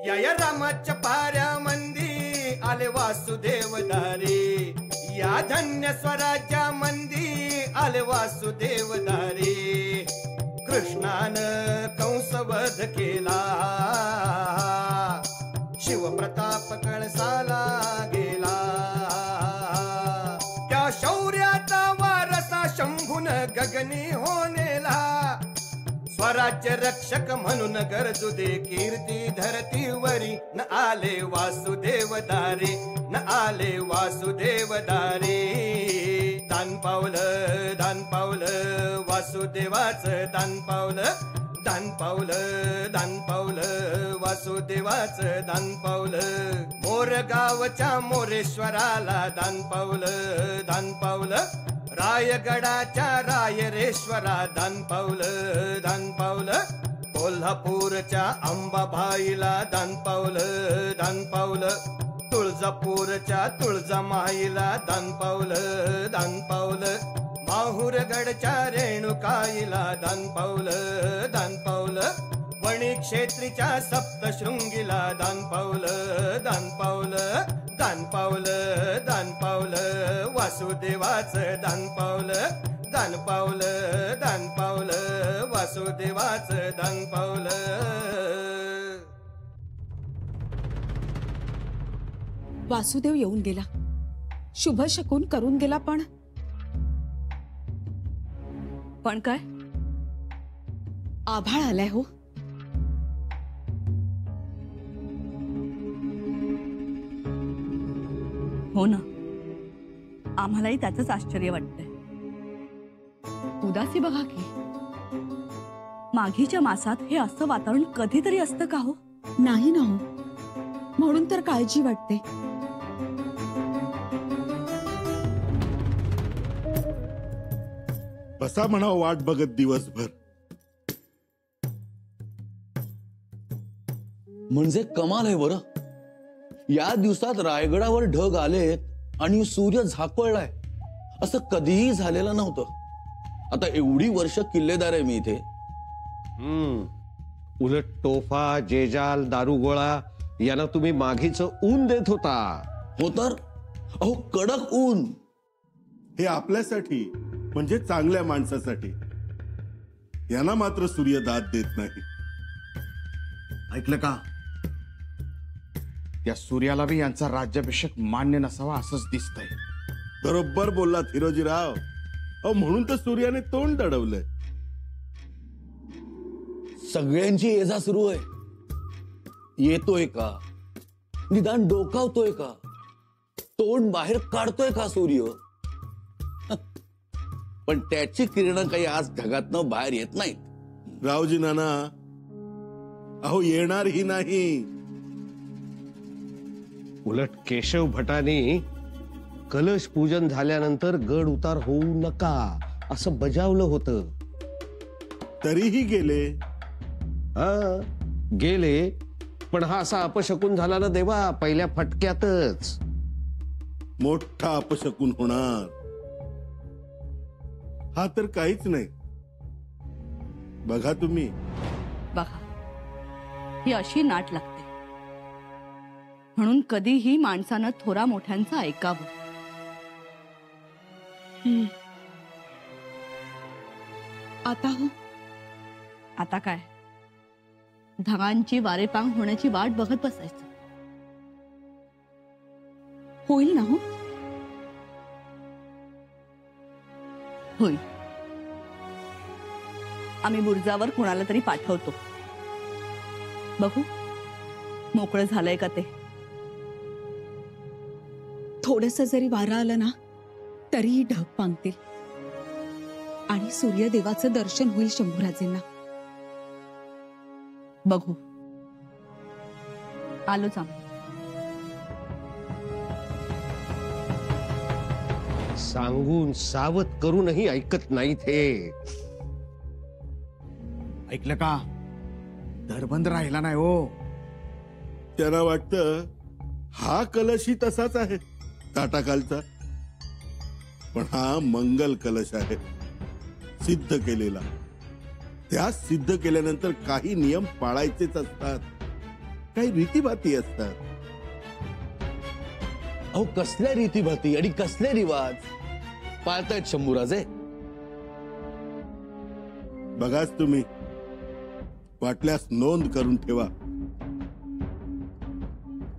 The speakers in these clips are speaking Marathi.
या रामाच्या पाऱ्यामंदी आले वासुदेव दारे, या धन्य स्वराज्या मंदी आले वासुदेव दारे. कृष्णानं कंसवध केला, शिवप्रताप कळसाला गेला. त्या शौर्याचा वारसा शंभून गगनी होनेला. स्वराज्य रक्षक म्हणून गरजू दे कीर्ती धरतीवरी. न आले वासुदेव दारे, न आले वासुदेव दारे. दान पावलं, दान पावलं वासुदेवाचं दान पावलं. दान पावलं, दान पावलं वासुदेवाचं दान पावलं. मोरगावच्या मोरेश्वराला दान पावलं, दान पावलं. रायगडाच्या रायरेश्वरा दान पावलं, दान पावलं. कोल्हापूरच्या अंबाबाईला दान पावलं, दान पावलं. तुळजापूरच्या तुळजामाईला दान पावलं, दान पावलं. माहुरगडच्या रेणुकाईला दान पावलं, दान पावलं. वणी क्षेत्रीच्या सप्तशृंगीला दान पावलं, दान पावलं. दान पावलं, दान पावलं वासुदेवाचं दान पावलं. दान पावलं, दान पावलं वासुदेवाचं दान पावलं. वासुदेव येऊन गेला, शुभ शकून करून गेला. पण काय आभाळ आलाय हो. हो ना, आम्हालाही त्याचंच आश्चर्य वाटतंय. उदासी बघा की, माघीच्या मासात हे असं वातावरण कधीतरी असतं का हो? नाही ना हो, म्हणून तर काळजी वाटते. बसा म्हणा वाट बघत दिवसभर. म्हणजे कमाल आहे बरं. या दिवसात रायगडावर ढग आलेत आणि सूर्य झाकळलाय, असं कधीही झालेलं नव्हतं. आता एवढी वर्ष किल्लेदार आहे मी इथे. उलट तोफा, जेजाल, दारुगोळा यांना तुम्ही माघीचं ऊन देत होता. हो तर, अहो कडक ऊन. हे आपल्यासाठी म्हणजे चांगल्या माणसासाठी. यांना मात्र सूर्य दाद देत नाही. ऐकलं का? त्या सूर्याला बी यांचा राज्याभिषेक मान्य नसावा असंच दिसतंय. बरोबर बोललात हिरोजीराव. अहो म्हणून तर सूर्याने तोंड दडवलंय. सगळ्यांची ये-जा सुरू आहे. येतोय का, निदान डोकावतोय का, तोंड बाहेर काढतोय का सूर्य? पण त्याची किरणं काही आज ढगातनं बाहेर येत नाहीत. रावजी नाना, अहो येणार ही नाही. उलट केशव भटांनी कलश पूजन झाल्यानंतर गड उतार होऊ नका असं बजावलं होतं. तरीही गेले. हा गेले, पण हा असा अपशकुन झाला ना देवा पहिल्या फटक्यातच. मोठा अपशकुन होणार. हा तर काहीच नाही. बघा तुम्ही. बघा, ही अशी नाट लागते. म्हणून कधीही माणसानं थोरा मोठ्यांचं ऐकावं. आता हो, आता काय, ढगांची वारेपांग होण्याची वाट बघत बसायचं. होईल ना हो. होईल. आम्ही बुर्जावर कोणाला तरी पाठवतो. बघू मोकळं झालंय का ते. थोडंसं जरी वारं आलं ना तरीही ढग पांगतील आणि सूर्यदेवाचं दर्शन होईल शंभूराजेंना. बघू. आलोच आम्ही. सांगून सावध करूनही ऐकत नाहीत हे. ऐकलं का? दरबंद राहिला नाही हो. त्यांना वाटतं हा कलशही तसाच आहे ताटाखालचा, पण हा मंगल कलश आहे सिद्ध केलेला. त्या सिद्ध केल्यानंतर काही नियम पाळायचेच असतात. काही रीतीभाती असतात. अहो कसल्या रीतीभाती आणि कसले रिवाज पाळतायत शंभूराजे? बघाच तुम्ही, वाटल्यास नोंद करून ठेवा.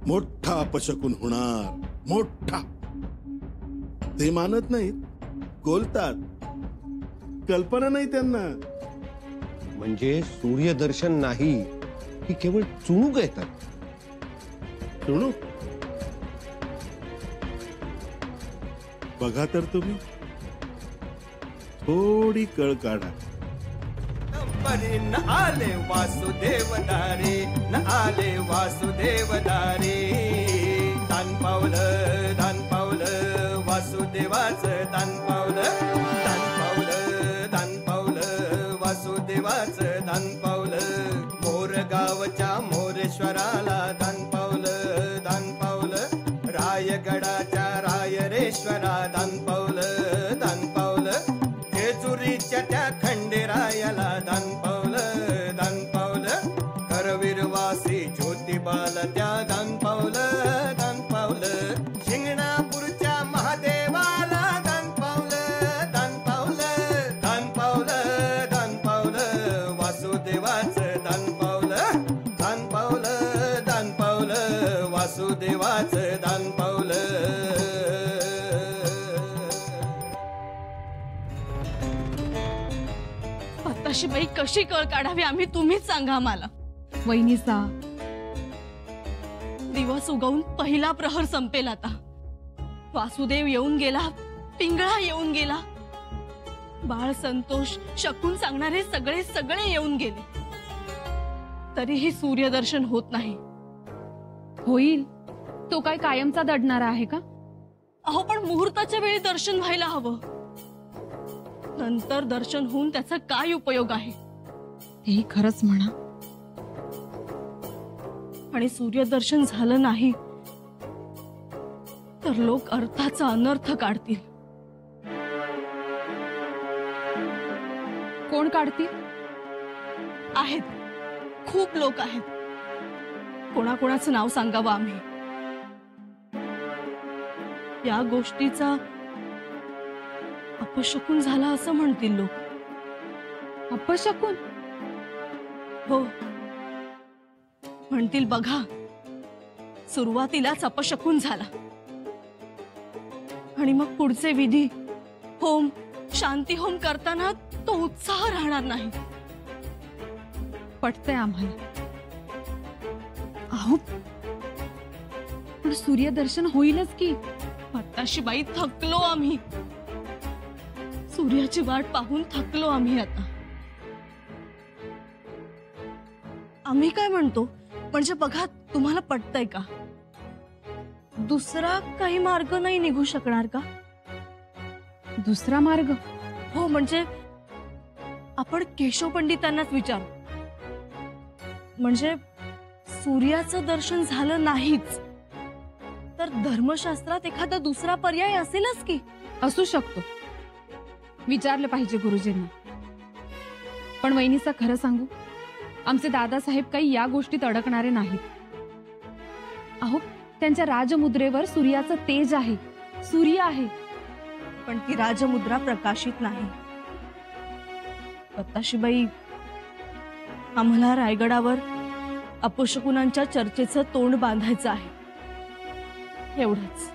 मोठा अपशकुन होणार, मोठा. ते मानत नाहीत, बोलतात. कल्पना नाही त्यांना. म्हणजे सूर्यदर्शन नाही, ही केवळ चुणूक येतात. सुणू बघा तर तुम्ही, थोडी कळ काढा. परी न आले वासुदेव दारे, न आले वासुदेव दारे. दान पावलं वासुदेवाचं दान पावलं. दान पावलं वासुदेवाचं दान पावलं. मोरगावच्या मोरेश्वराला दान पावलं. रायगडाच्या रायरेश्वरा दान पावलं. जेजुरीच्या त्या खंडेरायाला दान पावलं. करवीरवासी ज्योतिबाला त्या दान पावलं. शिंगणापूरच्या महादेवाला दान पावलं. वासुदेवाचं दान पावलं. वासुदेवाचं दान पावलं. आताशी बाई कशी कळ काढावी आम्ही, तुम्हीच सांगा आम्हाला. वहिनीचा दिवस उगवून पहिला प्रहर संपेल आता. वासुदेव येऊन गेला, पिंगळा येऊन गेला, बाळ संतोष, शकून सांगणारे सगळे येऊन गेले. तरीही सूर्यदर्शन होत नाही. होईल, तो काय कायमचा दडणारा आहे का? अहो पण मुहूर्ताच्या वेळी दर्शन व्हायला हवं. नंतर दर्शन होऊन त्याचा काय उपयोग आहे? हे खरंच म्हणा. आणि सूर्यदर्शन झालं नाही तर लोक अर्थाचा अनर्थ काढतील. कोण काढतील? आहेत, खूप लोक आहेत. कोणाकोणाचं नाव सांगावं आम्ही? या गोष्टीचा अपशकुन झाला असं म्हणतील लोक. अपशकुन? हो, म्हणतील बघा, सुरुवातीलाच अपशकुन झाला आणि मग पुढचे विधी, होम, शांती होम करताना तो उत्साह राहणार नाही. पटतंय आम्हाला. अहो पण सूर्यदर्शन होईलच की. आताशी बाई थकलो आम्ही. सूर्याची वाट पाहून थकलो आम्ही आता. आम्ही काय म्हणतो म्हणजे बघा, तुम्हाला पटतंय का? दुसरा काही मार्ग नाही निघू शकणार का? दुसरा मार्ग? हो, म्हणजे आपण केशव पंडितांनाच विचारू. म्हणजे सूर्याचं दर्शन झालं नाहीच तर धर्मशास्त्रात एखादा दुसरा पर्याय असेलच की. असू शकतो, विचारलं पाहिजे गुरुजींना. पण वहिनीचा खरं सांगू, आमचे दादासाहेब काही या गोष्टीत अडकणारे नाहीत. अहो त्यांच्या राजमुद्रेवर सूर्याचं तेज आहे, सूर्य आहे. पण ती राजमुद्रा प्रकाशित नाही. पत्ताशीबाई, आम्हाला रायगडावर अपशकुनांच्या चर्चेचं तोंड बांधायचं आहे, एवढंच.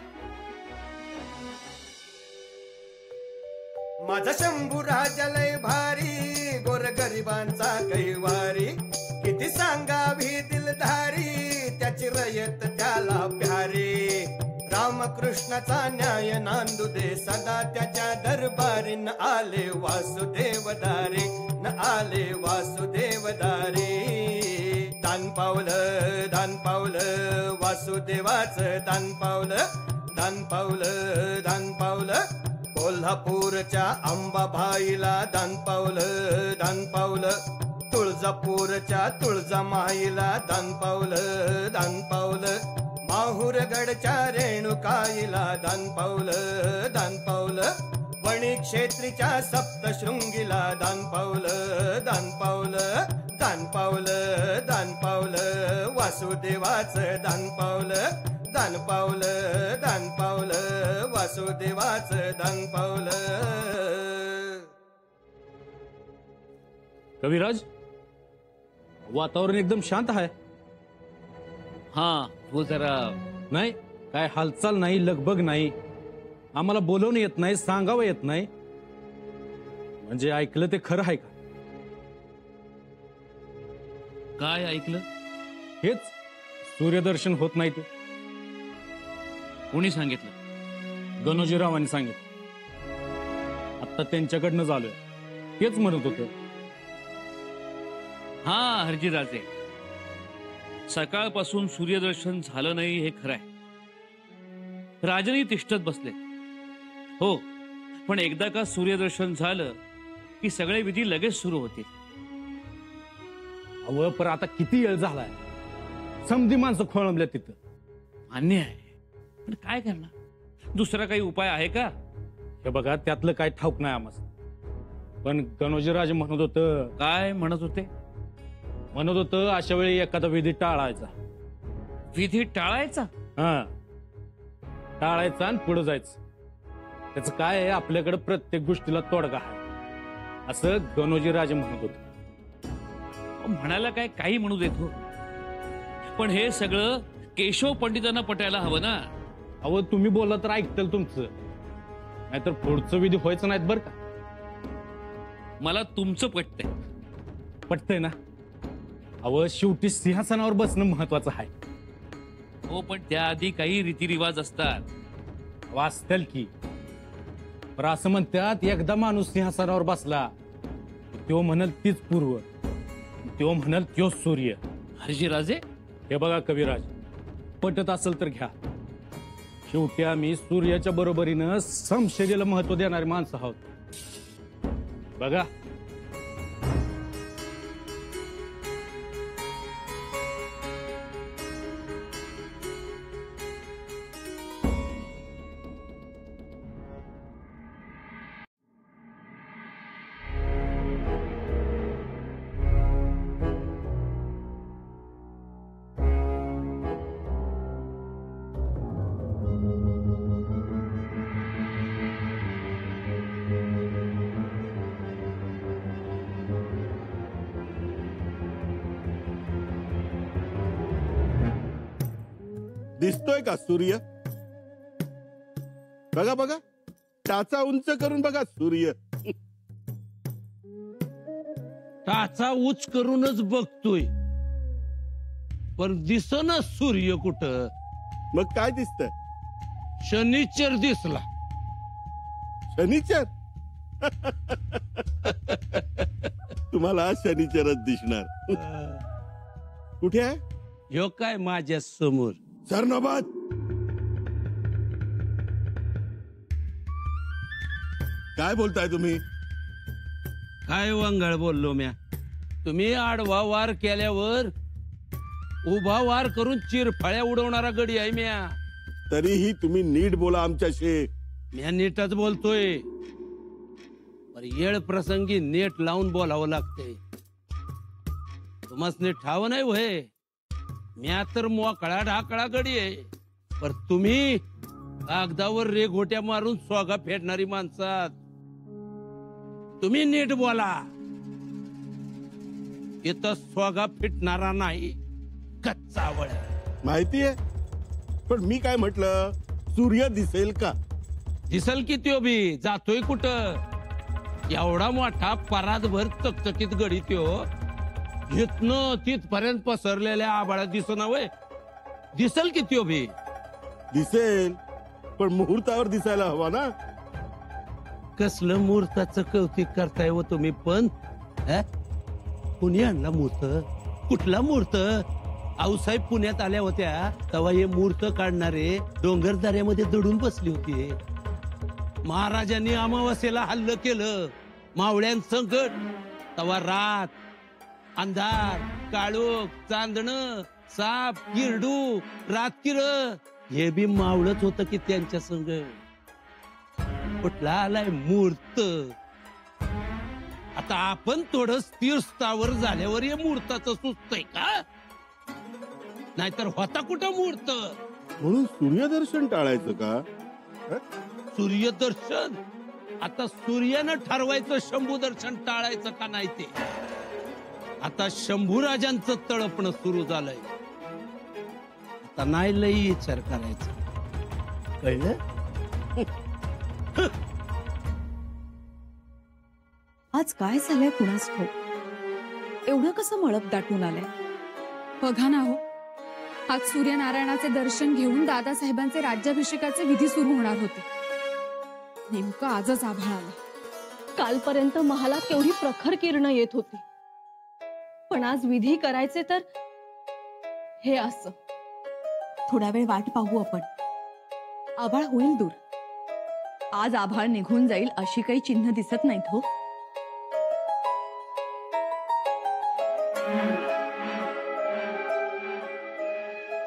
माझा शंभू राजा लय भारी, गोरगरिबांचा कैवारी. किती सांगावी दिलधारी, त्याची रयत त्याला प्यारी. रामकृष्णाचा न्याय नांदू दे सदा त्याच्या दरबारी. न आले वासुदेव दारे, न आले वासुदेव दारे. दान पावलं वासुदेवाचं दान पावलं. कोल्हापूरच्या अंबाबाईला दान पावलं. तुळजापूरच्या तुळजामाईला दान पावलं. माहुरगडच्या रेणुकाईला दान पावलं. वणी क्षेत्रीच्या सप्तशृंगीला दान पावलं. वासुदेव वासुदेवाचं दान पावलं, दान पावलं, दान पावलं, वासुदेवाचं दान पावलं. कविराज, वातावरण एकदम शांत आहे. हा वो जरा नाही काय हालचाल नाही, लगबग नाही. आम्हाला बोलवणं येत नाही, सांगावं येत नाही. म्हणजे ऐकलं ते खरं आहे का? काय ऐकलं? हेच सूर्यदर्शन होत नाही ते. कोणी सांगितलं? गणोजीरावांनी सांगितलं. आता त्यांच्याकडनं झालोय, तेच म्हणत होते. हा हरजीराजे, सकाळपासून सूर्यदर्शन झालं नाही हे खरं आहे. राजनी तिष्ठत बसले. हो, पण एकदा का सूर्यदर्शन झालं की सगळे विधी लगेच सुरू होतील. अव पर आता किती वेळ झालाय, समधी माणसं खोळंबल्या तिथं. मान्य आहे, पण काय करणार? दुसरा काही उपाय आहे का? हे बघा, त्यातलं काय ठाऊक नाही आम्हाला. पण गणोजीराज म्हणत होतं. काय म्हणत होते? म्हणत होतं अशा वेळी एखादा विधी टाळायचा. विधी टाळायचा? हा, टाळायचा आणि पुढे जायचं. त्याच काय आहे, आपल्याकडे प्रत्येक गोष्टीला तोडगा आहे असं गणोजीराजे म्हणत होते. म्हणायला काय काही म्हणू देत हो, पण हे सगळं केशव पंडितांना पटायला हवं ना. अहो तुम्ही बोलला तर ऐकतील तुमचं, नाहीतर पुढचं विधी व्हायचं नाहीत बरं का. मला तुमचं पटतंय. पटतंय ना? अहो शेवटी सिंहासनावर बसणं महत्वाचं आहे. हो, पण त्याआधी काही रीतिरिवाज असतात. वाचतील की. पण असं म्हणतात, एकदा माणूस सिंहासनावर बसला तो म्हणल तीच पूर्व, तो म्हणल तो सूर्य. हरजीराजे, हे बघा कविराज, पटत असेल तर घ्या. शेवटी आम्ही सूर्याच्या बरोबरीनं समशर्याला महत्व देणारी माणसं आहोत. बघा, दिसतोय का सूर्य? बघा बघा, टाचा उंच करून बघा सूर्य. टाचा उच करूनच बघतोय, पण दिसना सूर्य कुठं. मग काय दिसतंय? शनिचर दिसला. शनिचर? तुम्हाला शनिचरच दिसणार. कुठे आहे? ह्यो काय माझ्या समोर. सरनोबत, काय बोलताय तुम्ही? काय वंगाळ बोललो म्या. तुम्ही आडवा वार केल्यावर उभा वार करून चिरफाळ्या उडवणारा गडी आहे म्या. तरीही तुम्ही नीट बोला आमच्याशी. म्या नीटच बोलतोय, पर येळ प्रसंगी नेट लावून बोलावं लागतंय. तुम्हाला ठाव नाही होय, म्या तर मोकळा ढाकळा गडी आहे. पर तुम्ही कागदावर रेघोट्या मारून स्वागा फेडणारी माणसात. तुम्ही नीट बोला. इथं स्वागा फिटणारा नाही, कच्चा वळ. माहितीये, पण मी काय म्हटलं, सूर्य दिसेल का? दिसल की त्यो बी. जातोय कुठं? एवढा मोठा परातभर चकचकीत गडी त्यो इथनं तिथपर्यंत पसरलेल्या आभाळात दिसना वय. दिसल की त्यो बी. दिसेल, पण मुहूर्तावर दिसायला हवा ना. कसलं मुहूर्ताचं कौतिक करताय व तुम्ही पण. कुणी आणला मुहूर्त? कुठला मुहूर्त? आऊसाहेब पुण्यात आल्या होत्या तेव्हा हे मुहूर्त काढणारे डोंगर दऱ्यामध्ये दडून बसले होते. महाराजांनी अमावास्येला हल्लं केलं मावळ्यांसंकट. तेव्हा रात, अंधार, काळोख, चांदणं, साप, किरडू, रातकिर हे बी मावळत होतं की त्यांच्या संग. कुठला आलाय मूर्त? आता आपण थोडं स्थिर स्थावर झाल्यावर हे मुहूर्ताचं सुचतंय का? नाहीतर होता कुठं मुहूर्त. म्हणून सूर्यदर्शन टाळायचं का? सूर्यदर्शन आता सूर्यानं ठरवायचं शंभू दर्शन टाळायचं का नाही ते. आता शंभूराजांचं तळपणं सुरू झालंय. आता नाही लई विचार करायचा, कळलं? आज काय झालंय कुणास ठाऊक, एवढं कसं मळप दाटून आलंय. बघा ना हो, आज सूर्यनारायणाचे दर्शन घेऊन दादासाहेबांचे राज्याभिषेकाचे विधी सुरू होणार होते. नेमकं आजच आभाळ आलं. कालपर्यंत महालात केवढी प्रखर किरण येत होती, पण आज विधी करायचे तर हे असं. थोडा वेळ वाट पाहू आपण, आभाळ होईल दूर. आज आभाळ निघून जाईल अशी काही चिन्ह दिसत नाहीत हो.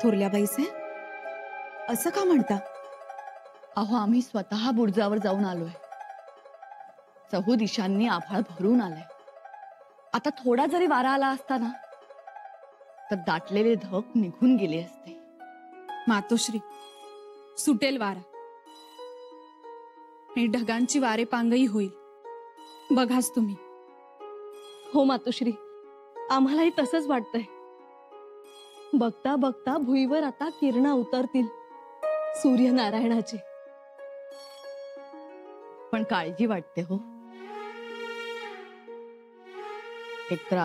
थोरल्याबाई साहेब, असं का म्हणता? अहो, आम्ही स्वतः बुर्जावर जाऊन आलोय. चहू दिशांनी आभाळ भरून आलाय. आता थोडा जरी वारा आला असता ना, तर दाटलेले धग निघून गेले असते. मातोश्री, सुटेल वारा आणि ढगांची वारे पांगई होईल, बघाच तुम्ही. हो मातोश्री, आम्हालाही तसंच वाटतंय. बघता बघता भुईवर आता किरणा उतरतील सूर्यनारायणाची. पण काळजी वाटते हो. एकतर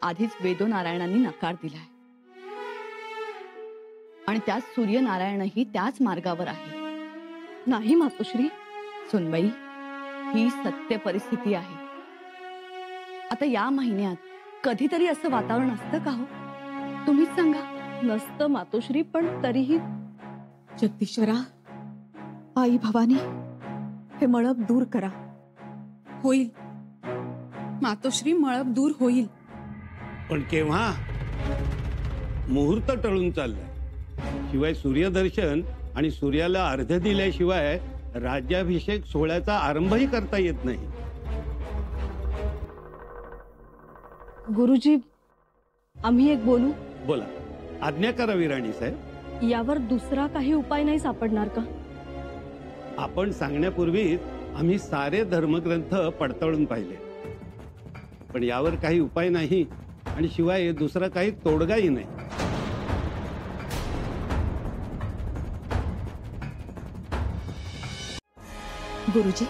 आधीच वेदोनारायणांनी नकार दिलाय आणि त्यात सूर्यनारायणही त्याच मार्गावर आहे. नाही मातोश्री, सुनबाई, ही सत्य परिस्थिती आहे. आता या महिन्यात कधीतरी असं वातावरण असतं का हो? तुम्हीच सांगा. नसतं मातोश्री, पण तरीही. जगदीश्वरा, आई भवानी, हे मळप दूर करा. होईल मातोश्री, मळप दूर होईल. पण केव्हा? मुहूर्त टळून चाललाय. शिवाय सूर्यदर्शन आणि सूर्याला अर्घ्य दिल्याशिवाय राज्याभिषेक सोहळ्याचा आरंभही करता येत नाही. गुरुजी, आम्ही एक बोलू? बोला, आज्ञा करावी राणी साहेब. यावर दुसरा काही उपाय नाही सापडणार का? आपण सांगण्यापूर्वीच आम्ही सारे धर्मग्रंथ पडताळून पाहिले, पण यावर काही उपाय नाही आणि शिवाय दुसरा काही तोडगाही नाही. गुरुजी,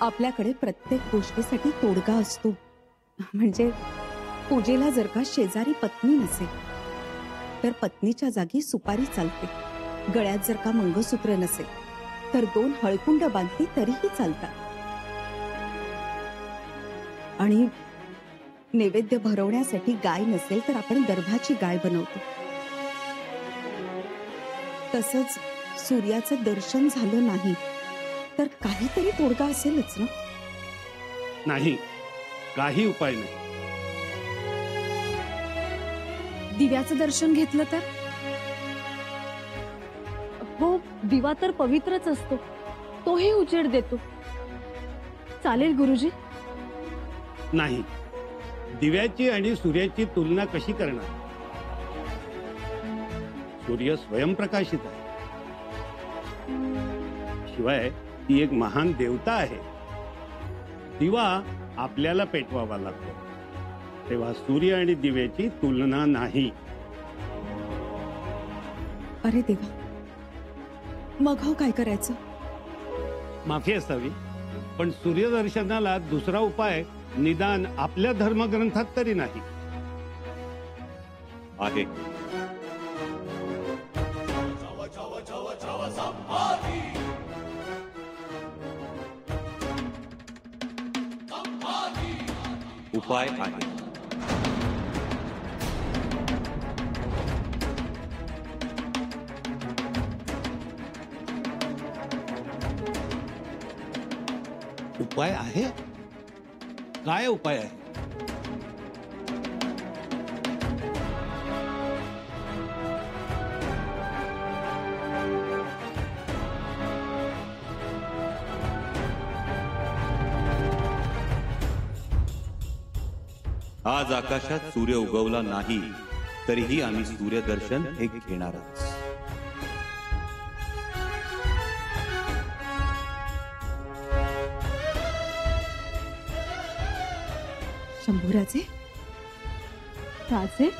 आपल्याकडे प्रत्येक गोष्टीसाठी तोडगा असतो. म्हणजे पूजेला जर का शेजारी पत्नी नसेल तर पत्नीच्या जागी सुपारी चालते. गळ्यात जर का मंगळसूत्र नसेल तर 2 हळकुंड बांधली तरीही चालतात. आणि नैवेद्य भरवण्यासाठी गाय नसेल तर आपण गर्भाची गाय बनवतो. तसंच सूर्याचं दर्शन झालं नाही तर काहीतरी तोडगा असेलच ना? नाही, काही उपाय नाही. दिव्याचं दर्शन घेतलं तर? हो, दिवा तर पवित्रच असतो, तोही उजेड देतो. चालेल गुरुजी? नाही, दिव्याची आणि सूर्याची तुलना कशी करणार? सूर्य स्वयंप्रकाशित आहे. शिवाय ती एक महान देवता आहे. दिवा आपल्याला पेटवावा लागतो, तेव्हा सूर्य आणि दिव्याची तुलना नाही. अरे देवा, मग हो काय करायचं? माफी असावी, पण सूर्यदर्शनाला दुसरा उपाय निदान आपल्या धर्मग्रंथात तरी नाही आहे. उपाय आहे. उपाय आहे? काय उपाय आहे? आज आकाशात सूर्य उगवला नाही तरीही आम्ही सूर्यदर्शन हे घेणारच. शंभूराजे, राजे,